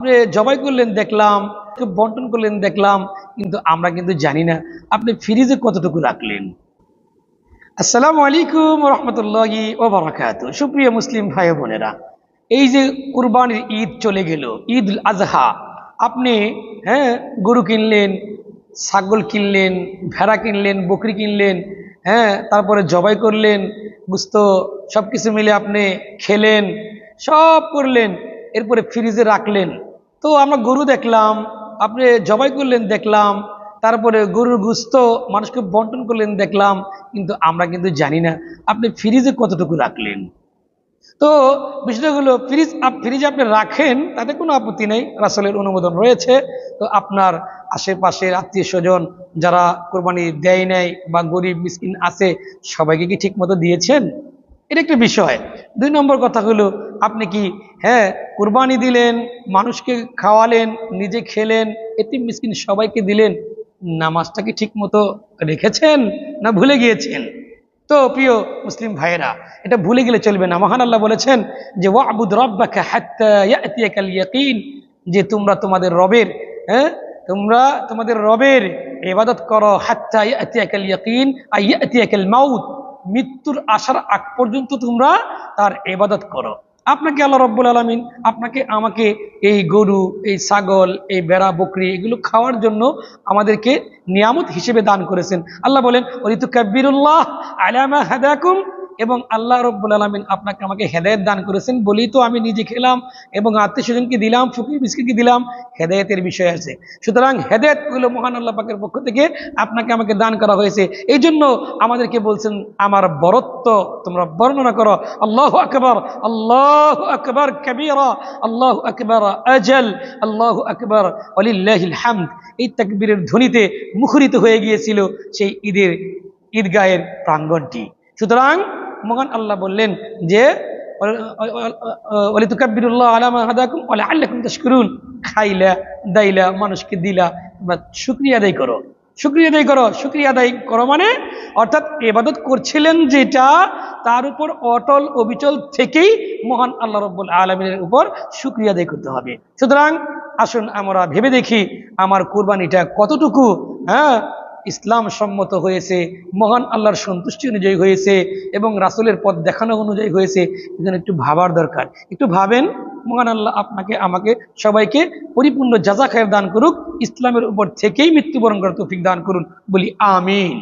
আপনি জবাই করলেন দেখলাম, বন্টন করলেন দেখলাম, কিন্তু আমরা কিন্তু জানি না আপনি ফ্রিজে কতটুকু রাখলেন। আসসালামু আলাইকুম রহমতুল্লাহি ওয়া বারাকাতুহু। সুপ্রিয় মুসলিম ভাই বোনেরা, এই যে কুরবানির ঈদ চলে গেল, ঈদ উল আজহা, আপনি গরু কিনলেন, ছাগল কিনলেন, ভেড়া কিনলেন, বকরি কিনলেন, তারপরে জবাই করলেন, গোশত সব কিছু মিলে আপনি খেলেন, সব করলেন, এরপরে ফ্রিজে রাখলেন। তো আমরা গরু দেখলাম, আপনি জবাই করলেন দেখলাম, তারপরে গরুর গোশত মানুষকে বন্টন করলেন দেখলাম, কিন্তু আমরা কিন্তু জানি না আপনি ফ্রিজে কতটুকু রাখলেন। তো বিষয়গুলো ফ্রিজে আপনি রাখেন, তাতে কোনো আপত্তি নেই, রাসূলের অনুমোদন রয়েছে। তো আপনার আশেপাশের আত্মীয় স্বজন যারা কোরবানি দেয় নাই বা গরিব মিসকিন আছে, সবাইকে কি ঠিক মতো দিয়েছেন? এটা একটা বিষয়। 2 নম্বর কথা হলো, আপনি কি কোরবানি দিলেন, মানুষকে খাওয়ালেন, নিজে খেলেন, এতিম মিসকিন সবাইকে দিলেন, নামাজটা কি ঠিক মতো রেখেছেন না ভুলে গিয়েছেন? তো প্রিয় মুসলিম ভাইয়েরা, এটা ভুলে গেলে চলবে না। মহান আল্লাহ বলেছেন যে ওয়াবুদ রাব্বাকা হাত্তা ইয়াতিয়াকাল ইয়াকিন, যে তোমরা তোমাদের রবের তোমরা তোমাদের রবের ইবাদত করো, হাত্তা ইয়াতিয়াকাল ইয়াকিন আই ইয়াতিয়াকাল মাউত, মৃত্যুর আসার আগ পর্যন্ত তোমরা তার ইবাদত করো। আপনাকে আল্লাহ রাব্বুল আলামিন আপনাকে আমাকে এই গরু, এই ছাগল, এই ভেড়া, বকরি এগুলো খাওয়ার জন্য আমাদেরকে নিয়ামত হিসেবে দান করেছেন। আল্লাহ বলেন ওয়ালিতুকাব্বিরুল্লাহ আলা মা হাদাকুম, এবং আল্লাহ রাব্বুল আলামিন আপনাকে আমাকে হেদায়েত দান করেছেন বলেই তো আমি নিজে খেলাম এবং আত্মীয় স্বজনকে দিলাম, ফকির মিসকিনকে দিলাম। হেদায়েতের বিষয় আছে। সুতরাং হেদায়েত হলো মহান আল্লাহ পাকের পক্ষ থেকে আপনাকে আমাকে দান করা হয়েছে। এই জন্য আমাদেরকে বলছেন আমার বরত্ব তোমরা বর্ণনা করো। আল্লাহু আকবার, আল্লাহু আকবার কাবীরা, আল্লাহু আকবার আজল, আল্লাহু আকবার ওয়ালিল্লাহিল হামদ। এই তাকবীরের ধ্বনিতে মুখরিত হয়ে গিয়েছিল সেই ঈদগাহের প্রাঙ্গণটি। সুতরাং মহান আল্লাহ বললেন যে ওয়ালিতুকাব্বিরুল্লাহ আলা মা হাদাকুম ওয়া লাআল্লাকুম তাশকুরুন, খাইলা দাইলা মানুষকে দিলা, তোমরা শুকরিয়া আদায় করো, শুকরিয়া আদায় করো। শুকরিয়া আদায় করো মানে অর্থাৎ ইবাদত করছিলেন যেটা, তার উপর অটল অবিচল থেকেই মহান আল্লাহ রাব্বুল আলামিনের উপর শুকরিয়া আদায় করতে হবে। সুতরাং আসুন আমরা ভেবে দেখি আমার কুরবানিটা কতটুকু ইসলাম সম্মত হয়েছে, মহান আল্লাহর সন্তুষ্টি অনুযায়ী হয়েছে এবং রাসূলের পথ দেখানো অনুযায়ী হয়েছে। এজন্য একটু ভাবার দরকার। একটু ভাবেন। মহান আল্লাহ আপনাকে আমাকে সবাইকে পরিপূর্ণ জাযা খায়ের দান করুক, ইসলামের উপর থেকেই মৃত্যুবরণ করার তৌফিক দান করুন, বলি আমিন।